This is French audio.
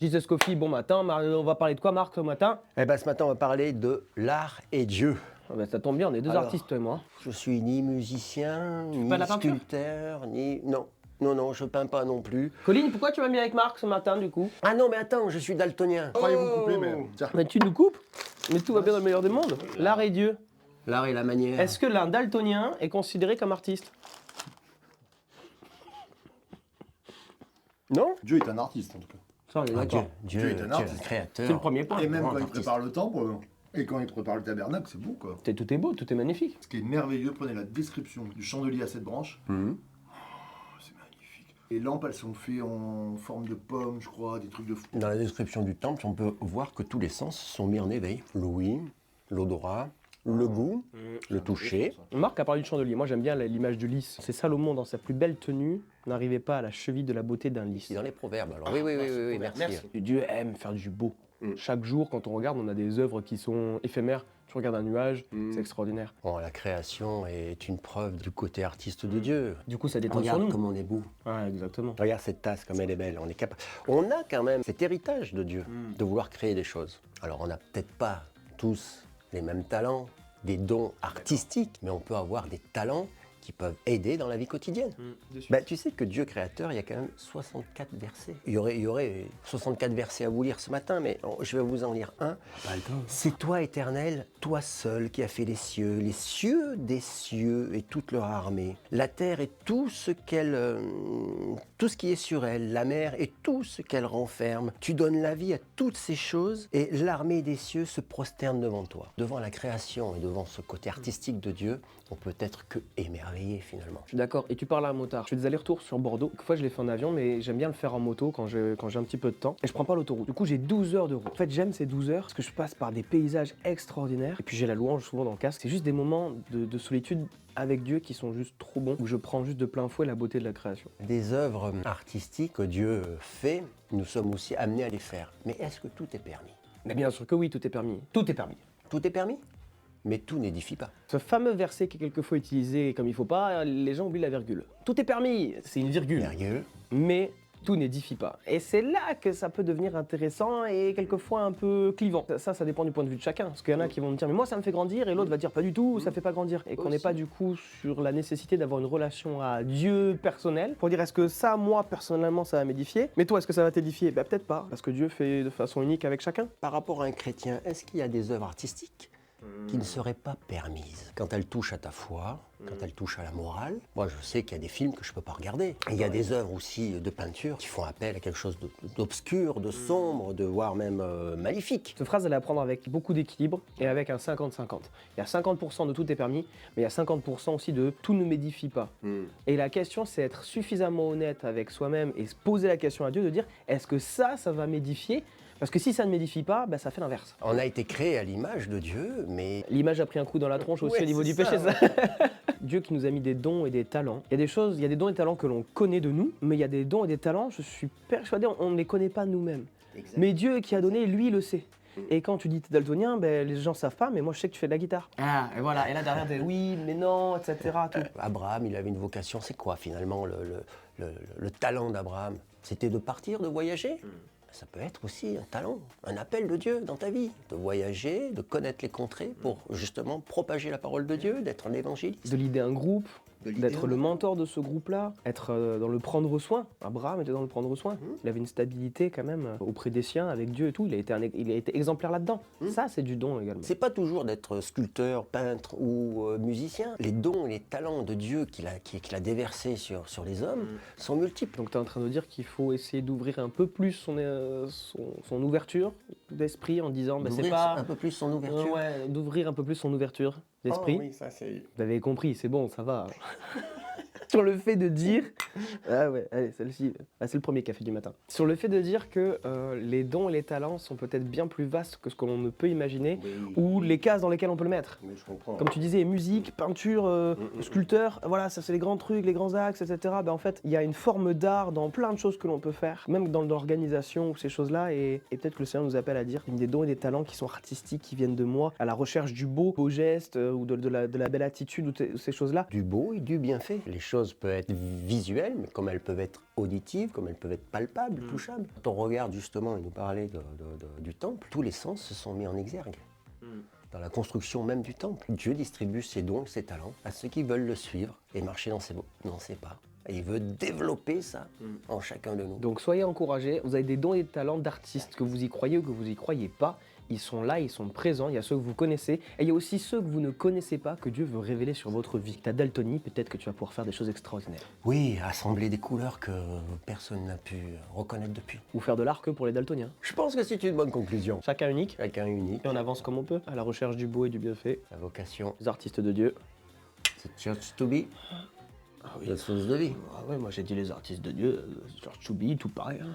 Gisèle Scoffi, bon matin. On va parler de quoi, Marc, ce matin? Eh ben, ce matin, on va parler de l'art et Dieu. Ah ben, ça tombe bien, on est deux Alors, artistes, toi et moi. Je suis ni musicien, ni peins la peinture sculpteur, ni... Non, je peins pas non plus. Colline, pourquoi tu m'as mis avec Marc ce matin, du coup? Ah non, mais attends, je suis daltonien. Croyez-vous couper, mais tiens. Mais tu nous coupes? Mais tout va bien dans le meilleur des mondes. L'art et Dieu. L'art et la manière. Est-ce que l'un daltonien est considéré comme artiste? Non? Dieu est un artiste, en tout cas. Ça, on est Ah, Dieu, d'accord. Dieu, Dieu est un Dieu, artiste. créateur. C'est le premier point. Et même grand quand il artiste. prépare le temple, et quand il prépare le tabernacle, c'est beau, quoi. Tout est beau, tout est magnifique. Ce qui est merveilleux, prenez la description du chandelier à 7 branches. Mhm. C'est magnifique. Les lampes, elles sont faites en forme de pomme, je crois, des trucs de fou. Dans la description du temple, on peut voir que tous les sens sont mis en éveil. L'ouïe, l'odorat, le goût, le toucher. Marc a parlé du chandelier. Moi, j'aime bien l'image du lys. C'est Salomon, dans sa plus belle tenue, n'arrivait pas à la cheville de la beauté d'un lys. C'est dans les proverbes, alors. Oui, merci. Dieu aime faire du beau. Chaque jour, quand on regarde, on a des œuvres qui sont éphémères. Tu regardes un nuage, c'est extraordinaire. Bon, la création est une preuve du côté artiste de Dieu. Du coup, ça détend sur Regarde nous. comme on est beau. Ouais, exactement. Regarde cette tasse, comme elle est belle. On est capable. On a quand même cet héritage de Dieu, de vouloir créer des choses. Alors, on n'a peut-être pas tous les mêmes talents, des dons artistiques, mais on peut avoir des talents qui peuvent aider dans la vie quotidienne. Ben, tu sais que Dieu créateur, il y a quand même 64 versets. Il y aurait 64 versets à vous lire ce matin, mais je vais vous en lire un. C'est toi, Éternel, toi seul qui as fait les cieux des cieux et toute leur armée, la terre et tout ce qui est sur elle, la mer et tout ce qu'elle renferme. Tu donnes la vie à toutes ces choses et l'armée des cieux se prosterne devant toi. Devant la création et devant ce côté artistique de Dieu, on peut être que émerveillé finalement. Je suis d'accord. Et tu parles à un motard. Je fais des allers-retours sur Bordeaux. Quelquefois, je l'ai fait en avion, mais j'aime bien le faire en moto quand j'ai un petit peu de temps. Et je prends pas l'autoroute. Du coup, j'ai 12 heures de route. En fait, j'aime ces 12 heures parce que je passe par des paysages extraordinaires. Et puis, j'ai la louange souvent dans le casque. C'est juste des moments de solitude avec Dieu qui sont juste trop bons, où je prends juste de plein fouet la beauté de la création. Des œuvres artistiques que Dieu fait, nous sommes aussi amenés à les faire. Mais est-ce que tout est permis? Mais bien sûr que oui, tout est permis. Tout est permis. Tout est permis? Mais tout n'édifie pas. Ce fameux verset qui est quelquefois utilisé comme il faut pas, les gens oublient la virgule. Tout est permis, c'est une virgule. Virgule. Mais tout n'édifie pas. Et c'est là que ça peut devenir intéressant et quelquefois un peu clivant. Ça dépend du point de vue de chacun. Parce qu'il y en a qui vont me dire mais moi ça me fait grandir et l'autre va dire pas du tout, ça fait pas grandir. Et qu'on n'est pas du coup sur la nécessité d'avoir une relation à Dieu personnelle pour dire est-ce que ça, moi personnellement, ça va m'édifier, mais toi est-ce que ça va t'édifier? Ben peut-être pas, parce que Dieu fait de façon unique avec chacun. Par rapport à un chrétien, est-ce qu'il y a des œuvres artistiques qui ne seraient pas permises quand elles touchent à ta foi, quand elles touchent à la morale? Moi, je sais qu'il y a des films que je ne peux pas regarder. Et il y a des œuvres aussi de peinture qui font appel à quelque chose d'obscur, de sombre, de voire même maléfique. Cette phrase, elle est à prendre avec beaucoup d'équilibre et avec un 50-50. Il y a 50% de tout est permis, mais il y a 50% aussi de tout ne m'édifie pas. Et la question, c'est être suffisamment honnête avec soi-même et se poser la question à Dieu de dire est-ce que ça va m'édifier? Parce que si ça ne m'édifie pas, ben ça fait l'inverse. On a été créé à l'image de Dieu, mais... L'image a pris un coup dans la tronche aussi Ouais, au niveau c'est du péché. ça, Ça. Dieu qui nous a mis des dons et des talents. Il y a des choses, il y a des dons et des talents que l'on connaît de nous, mais il y a des dons et des talents, je suis persuadé, on ne les connaît pas nous-mêmes. Exact. Mais Dieu qui a donné, lui, le sait. Et quand tu dis t'es daltonien, ben, les gens savent pas, mais moi je sais que tu fais de la guitare. Ah, et voilà, et là derrière, t'es oui, mais non, etc. Tout. Abraham, il avait une vocation. C'est quoi finalement le talent d'Abraham? C'était de partir, de voyager? Ça peut être aussi un talent, un appel de Dieu dans ta vie, de voyager, de connaître les contrées pour justement propager la parole de Dieu, d'être un évangéliste. De l'idée un groupe, De l'idée d'être un le groupe. mentor de ce groupe-là, être dans le prendre soin. Abraham était dans le prendre soin. Il avait une stabilité quand même auprès des siens, avec Dieu et tout. Il a été exemplaire là-dedans. Ça, c'est du don également. C'est pas toujours d'être sculpteur, peintre ou musicien. Les dons et les talents de Dieu qu'il a déversés sur les hommes sont multiples. Donc tu es en train de dire qu'il faut essayer d'ouvrir un peu plus son ouverture d'esprit en disant bah, c'est D'ouvrir pas un peu plus son ouverture. ouais, d'ouvrir un peu plus son ouverture d'esprit. Oh oui, ça c'est... Vous avez compris, c'est bon, ça va. Sur le fait de dire ah ouais, allez, celle-ci, c'est le premier café du matin. Sur le fait de dire que les dons et les talents sont peut-être bien plus vastes que ce que l'on ne peut imaginer ou les cases dans lesquelles on peut le mettre. Mais je comprends. Comme tu disais, musique, peinture, sculpteur, voilà, ça c'est les grands trucs, les grands axes, etc. Ben, en fait, il y a une forme d'art dans plein de choses que l'on peut faire, même dans l'organisation ou ces choses-là, et peut-être que le Seigneur nous appelle à dire des dons et des talents qui sont artistiques, qui viennent de moi, à la recherche du beau geste ou de la belle attitude ou ces choses-là. Du beau et du bien fait. Les choses choses peuvent être visuelles, mais comme elles peuvent être auditives, comme elles peuvent être palpables, touchables. Quand on regarde justement, il nous parlait du temple, tous les sens se sont mis en exergue. Dans la construction même du temple, Dieu distribue ses dons, ses talents à ceux qui veulent le suivre et marcher dans ses pas. Et il veut développer ça en chacun de nous. Donc soyez encouragés, vous avez des dons et des talents d'artistes, que vous y croyez ou que vous y croyez pas. Ils sont là, ils sont présents, il y a ceux que vous connaissez, et il y a aussi ceux que vous ne connaissez pas, que Dieu veut révéler sur votre vie. Ta daltonie, peut-être que tu vas pouvoir faire des choses extraordinaires. Oui, assembler des couleurs que personne n'a pu reconnaître depuis. Ou faire de l'art que pour les daltoniens. Je pense que c'est une bonne conclusion. Chacun unique, Chacun unique. et on avance comme on peut, à la recherche du beau et du bienfait. La vocation, Les artistes de Dieu. c'est church to be. Ah oui. La source de vie. Ah ouais, moi j'ai dit les artistes de Dieu, George Choubi, tout pareil. Hein.